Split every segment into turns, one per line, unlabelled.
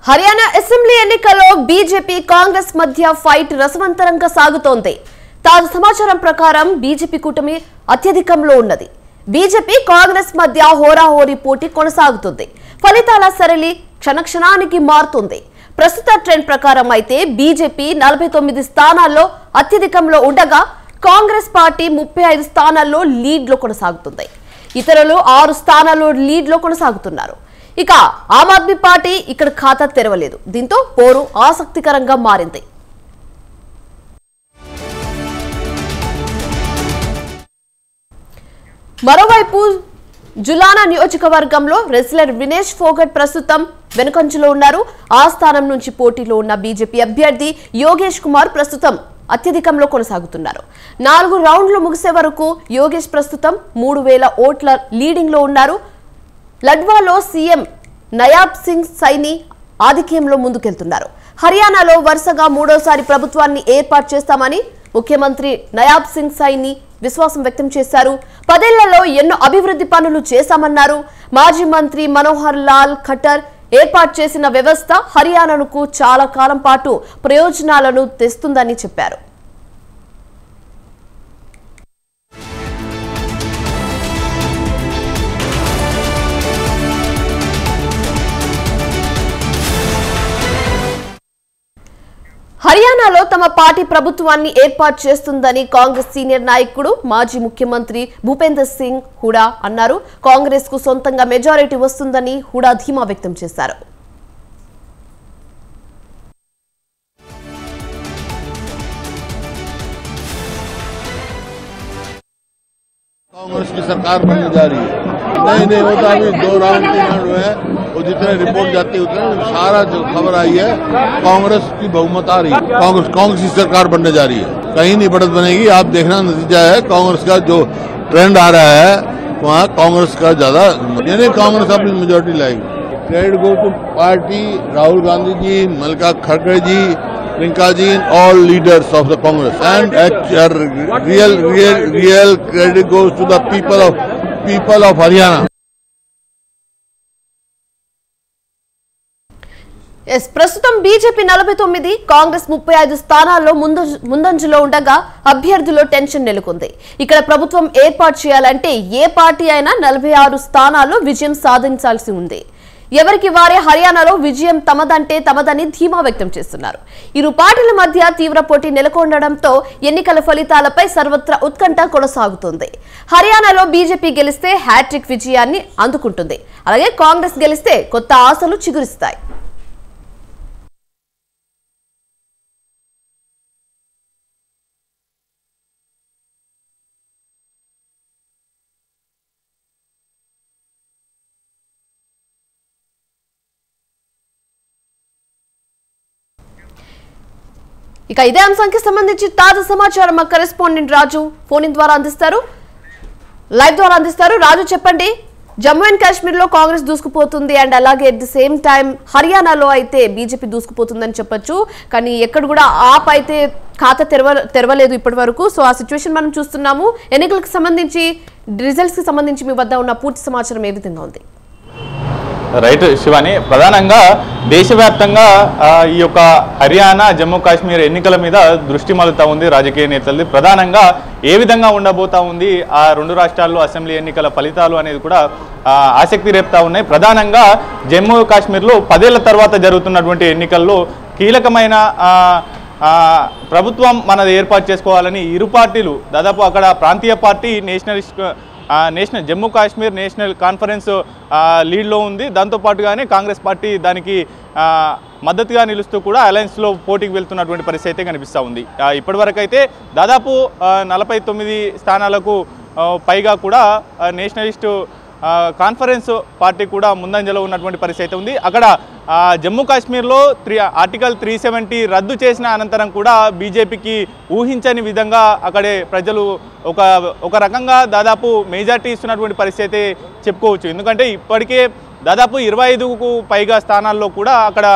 Haryana assembly ఎన్నికల్లో BJP Congress మధ్య fight రసవంతరంగా సాగుతోంది. తాజా సమాచారం ప్రకారం బీజేపీ కూటమి అత్యధికంలో ఉన్నది. బీజేపీ కాంగ్రెస్ మధ్య హోరాహోరీ పోటీ కొనసాగుతుంది. ఫలితాల సరళి క్షణక్షణానికి మారుతుంది. ప్రస్తుత ట్రెండ్ ప్రకారం అయితే బీజేపీ 49 స్థానాల్లో అత్యధికంలో ఉండగా కాంగ్రెస్ పార్టీ 35 స్థానాల్లో లీడ్లో కొనసాగుతుంది. ఇతరులు 6 స్థానాల్లో లీడ్లో కొనసాగుతున్నారు. ఇక ఆమ్ ఆద్మీ పార్టీ ఇక్కడ ఖాతా తెరవలేదు. దీంతో పోరు ఆసక్తికరంగా మారింది. మరోవైపు జులానా నియోజకవర్గంలో రెస్లర్ వినేష్ ఫోగట్ ప్రస్తుతం వెనుకంజలో ఉన్నారు. ఆ స్థానం నుంచి పోటీలో ఉన్న బీజేపీ అభ్యర్థి యోగేష్ కుమార్ ప్రస్తుతం అత్యధికంలో కొనసాగుతున్నారు. 4 రౌండ్లు ముగిసే వరకు యోగేష్ ప్రస్తుతం 3000 ఓట్ల లీడింగ్ లో ఉన్నారు. లడ్వాలో సీఎం నయాబ్ సింగ్ సైని ఆధిక్యంలో ముందుకెళ్తున్నారు. హర్యానాలో వరుసగా 3వసారి ప్రభుత్వాన్ని ఏర్పాటు చేస్తామని ముఖ్యమంత్రి నయాబ్ సింగ్ సైని విశ్వాసం వ్యక్తం చేశారు. 10 ఏళ్లలో ఎన్నో అభివృద్ధి పనులు చేశామన్నారు. మాజీ మంత్రి మనోహర్ లాల్ ఖట్టర్ ఏర్పాటు చేసిన వ్యవస్థ హర్యానాకు చాలా కాలం పాటు ప్రయోజనాలను తెస్తుందని చెప్పారు. హర్యానాలో తమ పార్టీ ప్రభుత్వాన్ని ఏర్పాటు చేస్తుందని కాంగ్రెస్ సీనియర్ నాయకుడు మాజీ ముఖ్యమంత్రి భూపేందర్ సింగ్ హూడా అన్నారు. కాంగ్రెస్ కు సొంతంగా మెజారిటీ వస్తుందని హూడా ధీమా వ్యక్తం చేశారు.
कांग्रेस की सरकार बनने जा रही है। नहीं होता अभी 2 राउंड 3 राउंड हुए हैं और जितने रिपोर्ट जाती है उतने सारा जो खबर आई है कांग्रेस की बहुमत आ रही है। कांग्रेस की सरकार बनने जा रही है। कहीं नहीं बढ़त बनेगी। आप देखना नतीजा है कांग्रेस का जो ट्रेंड आ रहा है वहाँ कांग्रेस का ज्यादा यानी कांग्रेस अपनी मेजोरिटी लाएगी। Credit go to party Rahul Gandhi ji, Mallika खड़गे ji, Priyanka ji, all leaders of the Congress, and real credit goes to the people of Haryana.
ప్రస్తుతం బీజేపీ 49, కాంగ్రెస్ 35 స్థానాల్లో ముందంజలో ఉండగా అభ్యర్థుల్లో టెన్షన్ నెలకొంది. ఇక్కడ ప్రభుత్వం ఏర్పాటు చేయాలంటే ఏ పార్టీ అయినా 46 స్థానాల్లో విజయం సాధించాల్సి ఉంది. ఎవరికి వారే హర్యానాలో విజయం తమదంటే తమదని ధీమా వ్యక్తం చేస్తున్నారు. ఇరు పార్టీల మధ్య తీవ్ర పోటీ నెలకొనడంతో ఎన్నికల ఫలితాలపై సర్వత్రా ఉత్కంఠ కొనసాగుతుంది. హర్యానాలో బీజేపీ గెలిస్తే హ్యాట్రిక్ విజయాన్ని అందుకుంటుంది. అలాగే కాంగ్రెస్ గెలిస్తే కొత్త ఆశలు చిగురిస్తాయి. ఇక ఇదే అంశానికి సంబంధించి తాజా సమాచారం మా కరెస్పాండెంట్ రాజు ఫోన్ ద్వారా అందిస్తారు, లైవ్ ద్వారా అందిస్తారు. రాజు చెప్పండి, జమ్మూ అండ్ కాశ్మీర్ లో కాంగ్రెస్ దూసుకుపోతుంది అండ్ అలాగే అట్ ది సేమ్ టైం హర్యానాలో అయితే బీజేపీ దూసుకుపోతుందని చెప్పొచ్చు. కానీ ఎక్కడ కూడా ఆప్ అయితే ఖాతా తెరవలేదు ఇప్పటి వరకు. సో ఆ సిచ్యువేషన్ మనం చూస్తున్నాము. ఎన్నికలకు సంబంధించి రిజల్ట్స్ కి సంబంధించి మీ వద్ద ఉన్న పూర్తి సమాచారం ఏ విధంగా ఉంది?
రైట్ శివాని, ప్రధానంగా దేశవ్యాప్తంగా ఈ యొక్క హర్యానా జమ్మూ కాశ్మీర్ ఎన్నికల మీద దృష్టి మలుతా ఉంది రాజకీయ నేతలది. ప్రధానంగా ఏ విధంగా ఉండబోతా ఉంది ఆ 2 రాష్ట్రాల్లో అసెంబ్లీ ఎన్నికల ఫలితాలు అనేది కూడా ఆసక్తి రేపుతా ఉన్నాయి. ప్రధానంగా జమ్మూ కాశ్మీర్లో 10 ఏళ్ల తర్వాత జరుగుతున్నటువంటి ఎన్నికల్లో కీలకమైన ప్రభుత్వం మనది ఏర్పాటు చేసుకోవాలని ఇరు పార్టీలు దాదాపు అక్కడ ప్రాంతీయ party national Jammu Kashmir national conference లీడ్లో ఉంది. దాంతోపాటుగానే కాంగ్రెస్ పార్టీ దానికి మద్దతుగా నిలుస్తూ కూడా అలయన్స్లో పోటీకి వెళ్తున్నటువంటి పరిస్థితి అయితే కనిపిస్తూ ఉంది. ఇప్పటివరకు అయితే దాదాపు 49 స్థానాలకు పైగా కూడా నేషనలిస్టు కాన్ఫరెన్స్ పార్టీ కూడా ముందంజలో ఉన్నటువంటి పరిస్థితి ఉంది. అక్కడ జమ్మూ కాశ్మీర్లో ఆర్టికల్ 370 రద్దు చేసిన అనంతరం కూడా బీజేపీకి ఊహించని విధంగా అక్కడే ప్రజలు ఒక రకంగా దాదాపు మెజార్టీ ఇస్తున్నటువంటి పరిస్థితి చెప్పుకోవచ్చు. ఎందుకంటే ఇప్పటికే దాదాపు 25కు పైగా స్థానాల్లో కూడా అక్కడ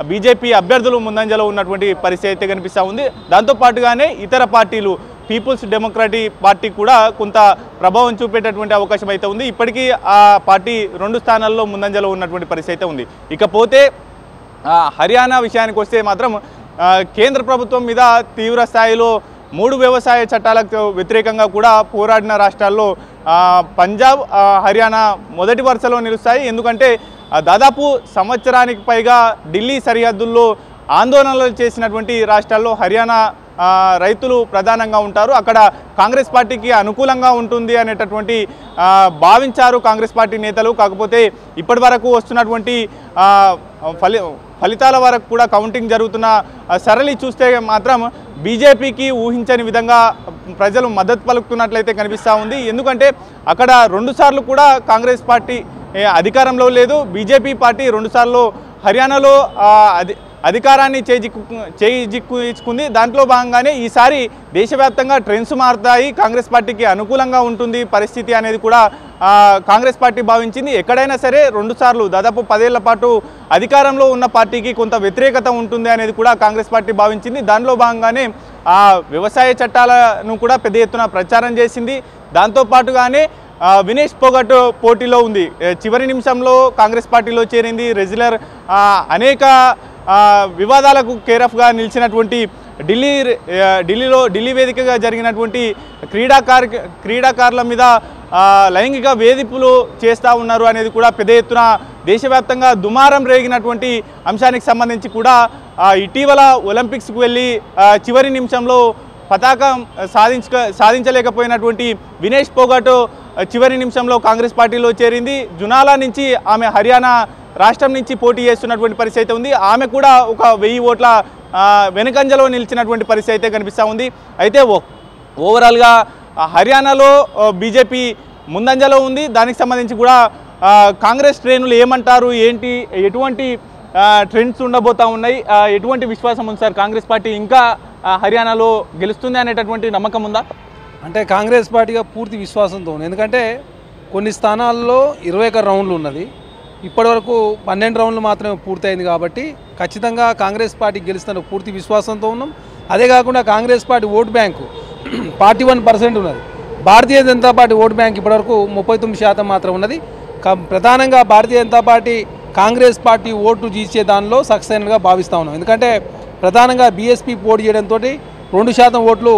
బీజేపీ అభ్యర్థులు ముందంజలో ఉన్నటువంటి పరిస్థితి కనిపిస్తూ ఉంది. దాంతోపాటుగానే ఇతర పార్టీలు పీపుల్స్ డెమోక్రటిక్ పార్టీ కూడా కొంత ప్రభావం చూపేటటువంటి అవకాశం అయితే ఉంది. ఇప్పటికీ ఆ పార్టీ 2 స్థానాల్లో ముందంజలో ఉన్నటువంటి పరిస్థితి అయితే ఉంది. ఇకపోతే హర్యానా విషయానికి వస్తే మాత్రం కేంద్ర ప్రభుత్వం మీద తీవ్ర స్థాయిలో 3 వ్యవసాయ చట్టాలకు వ్యతిరేకంగా కూడా పోరాడిన రాష్ట్రాల్లో పంజాబ్, హర్యానా మొదటి వరుసలో నిలుస్తాయి. ఎందుకంటే దాదాపు సంవత్సరానికి పైగా ఢిల్లీ సరిహద్దుల్లో ఆందోళనలు చేసినటువంటి రాష్ట్రాల్లో హర్యానా రైతులు ప్రధానంగా ఉంటారు. అక్కడ కాంగ్రెస్ పార్టీకి అనుకూలంగా ఉంటుంది అనేటటువంటి భావించారు కాంగ్రెస్ పార్టీ నేతలు. కాకపోతే ఇప్పటి వరకు వస్తున్నటువంటి ఫలితాల వరకు కూడా కౌంటింగ్ జరుగుతున్న సరళి చూస్తే మాత్రం బీజేపీకి ఊహించని విధంగా ప్రజలు మద్దతు పలుకుతున్నట్లయితే కనిపిస్తూ ఉంది. ఎందుకంటే అక్కడ 2 సార్లు కూడా కాంగ్రెస్ పార్టీ అధికారంలో లేదు. బీజేపీ పార్టీ 2 సార్లు హర్యానాలో అధికారాన్ని చేజిక్కించుకుంది. దాంట్లో భాగంగానే ఈసారి దేశవ్యాప్తంగా ట్రెండ్స్ మారుతాయి, కాంగ్రెస్ పార్టీకి అనుకూలంగా ఉంటుంది పరిస్థితి అనేది కూడా కాంగ్రెస్ పార్టీ భావించింది. ఎక్కడైనా సరే 2 సార్లు దాదాపు 10 ఏళ్ల పాటు అధికారంలో ఉన్న పార్టీకి కొంత వ్యతిరేకత ఉంటుంది అనేది కూడా కాంగ్రెస్ పార్టీ భావించింది. దానిలో భాగంగానే వ్యవసాయ చట్టాలను కూడా పెద్ద ఎత్తున ప్రచారం చేసింది. దాంతోపాటుగానే వినేష్ ఫోగట్ పోటీలో ఉంది. చివరి నిమిషంలో కాంగ్రెస్ పార్టీలో చేరింది. రెజ్లర్ అనేక వివాదాలకు కేరఫ్గా నిలిచినటువంటి ఢిల్లీ వేదికగా జరిగినటువంటి క్రీడాకారుల మీద లైంగిక వేధింపులు చేస్తూ ఉన్నారు అనేది కూడా పెద్ద ఎత్తున దేశవ్యాప్తంగా దుమారం రేగినటువంటి అంశానికి సంబంధించి కూడా ఇటీవల ఒలింపిక్స్కు వెళ్ళి చివరి నిమిషంలో పతాకం సాధించలేకపోయినటువంటి వినేష్ ఫోగట్ చివరి నిమిషంలో కాంగ్రెస్ పార్టీలో చేరింది. జునాలా నుంచి ఆమె హర్యానా రాష్ట్రం నుంచి పోటీ చేస్తున్నటువంటి పరిస్థితి అయితే ఉంది. ఆమె కూడా ఒక 1000 ఓట్ల వెనుకంజలో నిలిచినటువంటి పరిస్థితి అయితే కనిపిస్తూ ఉంది. అయితే ఓవరాల్గా హర్యానాలో బీజేపీ ముందంజలో ఉంది. దానికి సంబంధించి కూడా కాంగ్రెస్ శ్రేణులు ఏమంటారు, ఏంటి, ఎటువంటి ట్రెండ్స్ ఉండబోతా ఉన్నాయి, ఎటువంటి విశ్వాసం ఉంది సార్? కాంగ్రెస్ పార్టీ ఇంకా హర్యానాలో గెలుస్తుంది అనేటటువంటి నమ్మకం ఉందా?
అంటే కాంగ్రెస్ పార్టీగా పూర్తి విశ్వాసంతో ఉంది. ఎందుకంటే కొన్ని స్థానాల్లో 21 రౌండ్లు ఉన్నది, ఇప్పటివరకు 12 రౌండ్లు మాత్రమే పూర్తయింది. కాబట్టి ఖచ్చితంగా కాంగ్రెస్ పార్టీ గెలుస్తున్న పూర్తి విశ్వాసంతో ఉన్నాం. అదే కాకుండా కాంగ్రెస్ పార్టీ ఓటు బ్యాంకు 41% ఉన్నది. Bharatiya Janata party vote bank ఇప్పటివరకు 39% మాత్రం ఉన్నది. ప్రధానంగా Bharatiya Janata party Congress party vote జీచే దానిలో సక్సెస్ అయినగా భావిస్తూ ఉన్నాం. ఎందుకంటే ప్రధానంగా బీఎస్పీ పోటీ చేయడంతో 2% ఓట్లు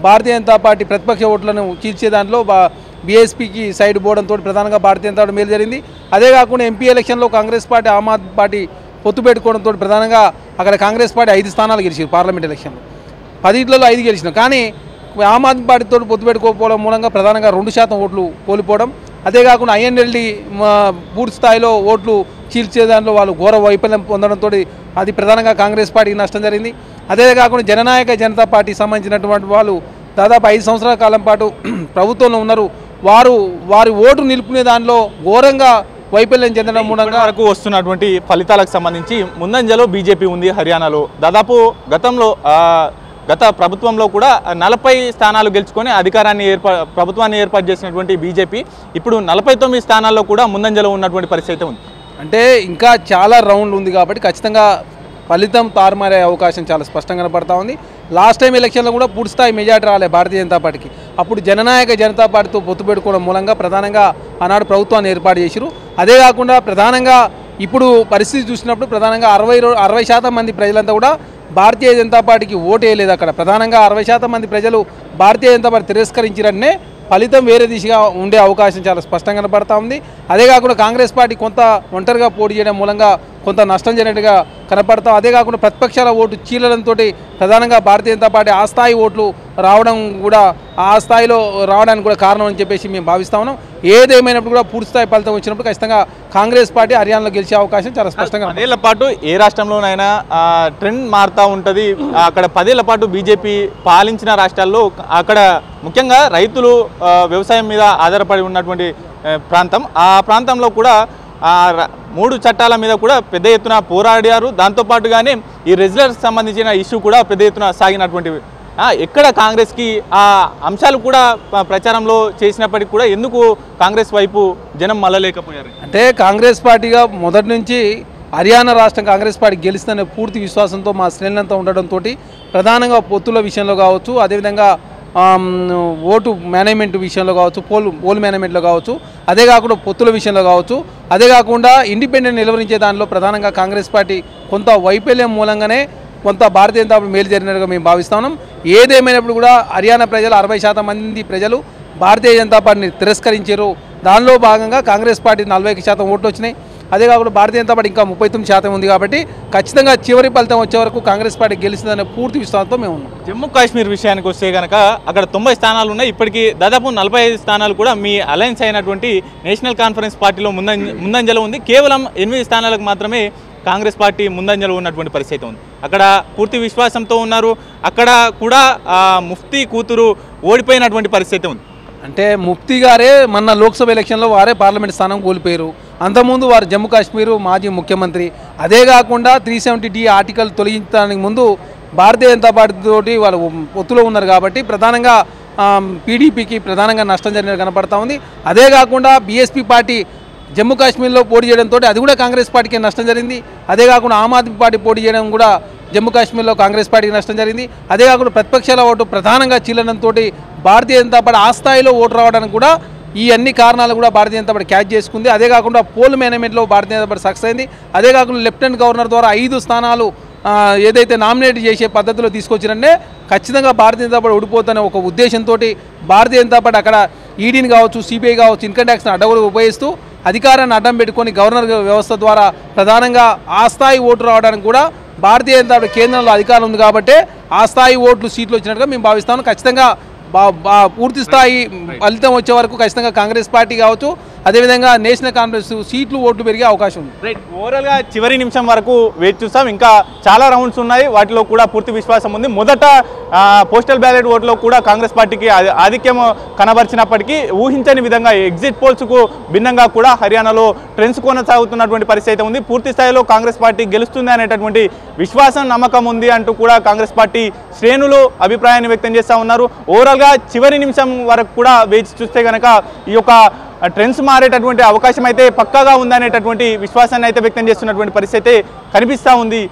భారతీయ జనతా పార్టీ ప్రతిపక్ష ఓట్లను చీల్చే దాంట్లో బీఎస్పీకి సైడ్ పోవడంతో ప్రధానంగా భారతీయ జనతా పార్టీ మేలు జరిగింది. అదే కాకుండా ఎంపీ ఎలక్షన్లో కాంగ్రెస్ పార్టీ ఆమ్ ఆద్మీ పార్టీ పొత్తు పెట్టుకోవడంతో ప్రధానంగా అక్కడ కాంగ్రెస్ పార్టీ 5 స్థానాలు గెలిచారు. పార్లమెంట్ ఎలక్షన్లో 10లో 5 గెలిచినాం. కానీ ఆమ్ ఆద్మీ పార్టీతో పొత్తు పెట్టుకోకపోవడం మూలంగా ప్రధానంగా 2% ఓట్లు కోల్పోవడం. అదే కాకుండా ఐఎన్ఎల్డీ పూర్తి స్థాయిలో ఓట్లు చీల్చే దాంట్లో వాళ్ళు ఘోర వైఫల్యం పొందడంతో అది ప్రధానంగా కాంగ్రెస్ పార్టీకి నష్టం జరిగింది. అదే కాకుండా జననాయక జనతా పార్టీకి సంబంధించినటువంటి వాళ్ళు దాదాపు 5 సంవత్సరాల కాలం పాటు ప్రభుత్వంలో ఉన్నారు. వారి ఓటు నిలుపుకునే దానిలో ఘోరంగా వైఫల్యం చెందడం మూలంగా
వరకు వస్తున్నటువంటి ఫలితాలకు సంబంధించి ముందంజలో బీజేపీ ఉంది హర్యానాలో. దాదాపు గత ప్రభుత్వంలో కూడా 40 స్థానాలు గెలుచుకొని ప్రభుత్వాన్ని ఏర్పాటు చేసినటువంటి బీజేపీ ఇప్పుడు 49 స్థానాల్లో కూడా ముందంజలో ఉన్నటువంటి పరిస్థితి ఉంది.
అంటే ఇంకా చాలా రౌండ్లు ఉంది కాబట్టి ఖచ్చితంగా ఫలితం తారుమారే అవకాశం చాలా స్పష్టంగా కనపడతా ఉంది. లాస్ట్ టైం ఎలక్షన్లో కూడా పూర్తిస్థాయి మెజార్టీ రాలే భారతీయ జనతా పార్టీకి. అప్పుడు జననాయక జనతా పార్టీతో పొత్తు పెట్టుకోవడం మూలంగా ప్రధానంగా ఆనాడు ప్రభుత్వాన్ని ఏర్పాటు చేశారు. అదే కాకుండా ప్రధానంగా ఇప్పుడు పరిస్థితి చూసినప్పుడు ప్రధానంగా 60% మంది ప్రజలంతా కూడా భారతీయ జనతా పార్టీకి ఓటు వేయలేదు. అక్కడ ప్రధానంగా 60% మంది ప్రజలు భారతీయ జనతా పార్టీ తిరస్కరించారనే ఫలితం వేరే దిశగా ఉండే అవకాశం చాలా స్పష్టంగా కనపడతా ఉంది. అదే కాకుండా కాంగ్రెస్ పార్టీ కొంత ఒంటరిగా పోటీ చేయడం మూలంగా కొంత నష్టం జరిగినట్టుగా కనపడతాం. అదే కాకుండా ప్రతిపక్షాల ఓటు చీలడంతో ప్రధానంగా భారతీయ జనతా పార్టీ ఆ స్థాయి ఓట్లు రావడం కూడా ఆ స్థాయిలో రావడానికి కూడా కారణం అని చెప్పేసి మేము భావిస్తా ఉన్నాం. ఏదేమైనప్పుడు కూడా పూర్తి స్థాయి ఫలితం వచ్చినప్పుడు ఖచ్చితంగా కాంగ్రెస్ పార్టీ హర్యానాలో గెలిచే అవకాశం చాలా స్పష్టంగా.
10 ఏళ్ల పాటు ఏ రాష్ట్రంలోనైనా ట్రెండ్ మారుతూ ఉంటుంది. అక్కడ 10 ఏళ్ల పాటు బీజేపీ పాలించిన రాష్ట్రాల్లో అక్కడ ముఖ్యంగా రైతులు వ్యవసాయం మీద ఆధారపడి ఉన్నటువంటి ప్రాంతం. ఆ ప్రాంతంలో కూడా 3 చట్టాల మీద కూడా పెద్ద ఎత్తున పోరాడారు. దాంతోపాటుగానే ఈ రెజ్లర్కి సంబంధించిన ఇష్యూ కూడా పెద్ద ఎత్తున సాగినటువంటివి. ఎక్కడ కాంగ్రెస్కి ఆ అంశాలు కూడా ప్రచారంలో చేసినప్పటికీ కూడా ఎందుకు కాంగ్రెస్ వైపు జనం మళ్ళలేకపోయారు?
అంటే కాంగ్రెస్ పార్టీగా మొదటి నుంచి హర్యానా రాష్ట్రం కాంగ్రెస్ పార్టీ గెలుస్తుందనే పూర్తి విశ్వాసంతో మా శ్రేణులంతా ఉండడంతో ప్రధానంగా పొత్తుల విషయంలో కావచ్చు, అదేవిధంగా ఓటు మేనేజ్మెంట్ విషయంలో కావచ్చు, పోల్ మేనేజ్మెంట్లో కావచ్చు, అదే కాకుండా పొత్తుల విషయంలో కావచ్చు, అదే కాకుండా ఇండిపెండెంట్ నిలవరించే దానిలో ప్రధానంగా కాంగ్రెస్ పార్టీ కొంత వైఫల్యం మూలంగానే కొంత భారతీయ జనతా పార్టీ మేలు జరిగినట్టుగా మేము భావిస్తున్నాం. ఏదేమైనప్పుడు కూడా హర్యానా ప్రజలు 60% మంది ప్రజలు భారతీయ జనతా పార్టీని తిరస్కరించారు. దానిలో భాగంగా కాంగ్రెస్ పార్టీ 41% ఓట్లు వచ్చినాయి. అదే కాకుండా భారతీయ జనతా పార్టీ ఇంకా 39% ఉంది. కాబట్టి ఖచ్చితంగా చివరి ఫలితం వచ్చే వరకు కాంగ్రెస్ పార్టీ గెలిచిందనే పూర్తి విశ్వాసంతో మేము ఉన్నాం.
జమ్మూ కాశ్మీర్ విషయానికి వస్తే కనుక అక్కడ 90 స్థానాలు ఉన్నాయి. ఇప్పటికీ దాదాపు 45 స్థానాలు కూడా మీ అలయన్స్ అయినటువంటి నేషనల్ కాన్ఫరెన్స్ పార్టీలో ముందంజలో ఉంది. కేవలం 8 స్థానాలకు మాత్రమే కాంగ్రెస్ పార్టీ ముందంజలో ఉన్నటువంటి పరిస్థితి ఉంది. అక్కడ పూర్తి విశ్వాసంతో ఉన్నారు. అక్కడ కూడా ముఫ్తీ కూతురు ఓడిపోయినటువంటి పరిస్థితి ఉంది.
అంటే ముఫ్తీ గారే మొన్న లోక్సభ ఎలక్షన్లో వారే పార్లమెంట్ స్థానం కోల్పోయారు. అంతకుముందు వారు జమ్మూ కాశ్మీర్ మాజీ ముఖ్యమంత్రి. అదే కాకుండా 370D ఆర్టికల్ తొలగించడానికి ముందు భారతీయ జనతా పార్టీ తోటి వాళ్ళు పొత్తులో ఉన్నారు. కాబట్టి ప్రధానంగా పీడీపీకి ప్రధానంగా నష్టం జరిగినట్టు కనపడతా ఉంది. అదే కాకుండా బీఎస్పీ పార్టీ జమ్మూ కాశ్మీర్లో పోటీ చేయడంతో అది కూడా కాంగ్రెస్ పార్టీకి నష్టం జరిగింది. అదే కాకుండా ఆమ్ ఆద్మీ పార్టీ పోటీ చేయడం కూడా జమ్మూ కాశ్మీర్లో కాంగ్రెస్ పార్టీకి నష్టం జరిగింది. అదే కాకుండా ప్రతిపక్షాల ఓటు ప్రధానంగా చీలడంతో భారతీయ జనతా పార్టీ ఆ స్థాయిలో ఓటు రావడానికి కూడా ఈ అన్ని కారణాలు కూడా భారతీయ జనతా పార్టీ క్యాచ్ చేసుకుంది. అదే కాకుండా పోల్ మేనేజ్మెంట్లో భారతీయ జనతా పార్టీ సక్సెస్ అయింది. అదే కాకుండా లెఫ్టినెంట్ గవర్నర్ ద్వారా 5 స్థానాలు ఏదైతే నామినేట్ చేసే పద్ధతిలో తీసుకొచ్చినంటే ఖచ్చితంగా భారతీయ జనతా పార్టీ ఓడిపోతున్న ఒక ఉద్దేశంతో భారతీయ జనతా పార్టీ అక్కడ ఈడీని కావచ్చు, సిబిఐ కావచ్చు, ఇన్కమ్ ట్యాక్స్ని అడ్డగోలు ఉపయోగిస్తూ అధికారాన్ని అడ్డం పెట్టుకొని గవర్నర్ వ్యవస్థ ద్వారా ప్రధానంగా ఆ స్థాయి ఓటు రావడానికి కూడా భారతీయ జనతా పార్టీ కేంద్రంలో అధికారం ఉంది. కాబట్టి ఆ స్థాయి ఓట్లు సీట్లు వచ్చినట్టుగా మేము భావిస్తాము. ఖచ్చితంగా పూర్తి స్థాయి ఫలితం వచ్చే వరకు ఖచ్చితంగా కాంగ్రెస్ పార్టీ కావచ్చు, అదేవిధంగా నేషనల్ కాన్ఫరెన్స్ సీట్లు ఓట్లు పెరిగే అవకాశం ఉంది.
రైట్, ఓవరాల్గా చివరి నిమిషం వరకు వేచి చూస్తాం. ఇంకా చాలా రౌండ్స్ ఉన్నాయి, వాటిలో కూడా పూర్తి విశ్వాసం ఉంది. మొదట పోస్టల్ బ్యాలెట్ ఓట్లో కూడా కాంగ్రెస్ పార్టీకి ఆధిక్యం కనబరిచినప్పటికీ ఊహించని విధంగా ఎగ్జిట్ పోల్స్కు భిన్నంగా కూడా హర్యానాలో ట్రెండ్స్ కొనసాగుతున్నటువంటి పరిస్థితి ఉంది. పూర్తి స్థాయిలో కాంగ్రెస్ పార్టీ గెలుస్తుంది అనేటటువంటి విశ్వాసం, నమ్మకం ఉంది అంటూ కూడా కాంగ్రెస్ పార్టీ శ్రేణులు అభిప్రాయాన్ని వ్యక్తం చేస్తూ ఉన్నారు. ఓవరాల్గా చివరి నిమిషం వరకు కూడా వేచి చూస్తే కనుక ఈ యొక్క ట్రెండ్స్ మారేటటువంటి అవకాశం అయితే పక్కాగా ఉందనేటటువంటి విశ్వాసాన్ని అయితే వ్యక్తం చేస్తున్నటువంటి పరిస్థితి కనిపిస్తూ ఉంది.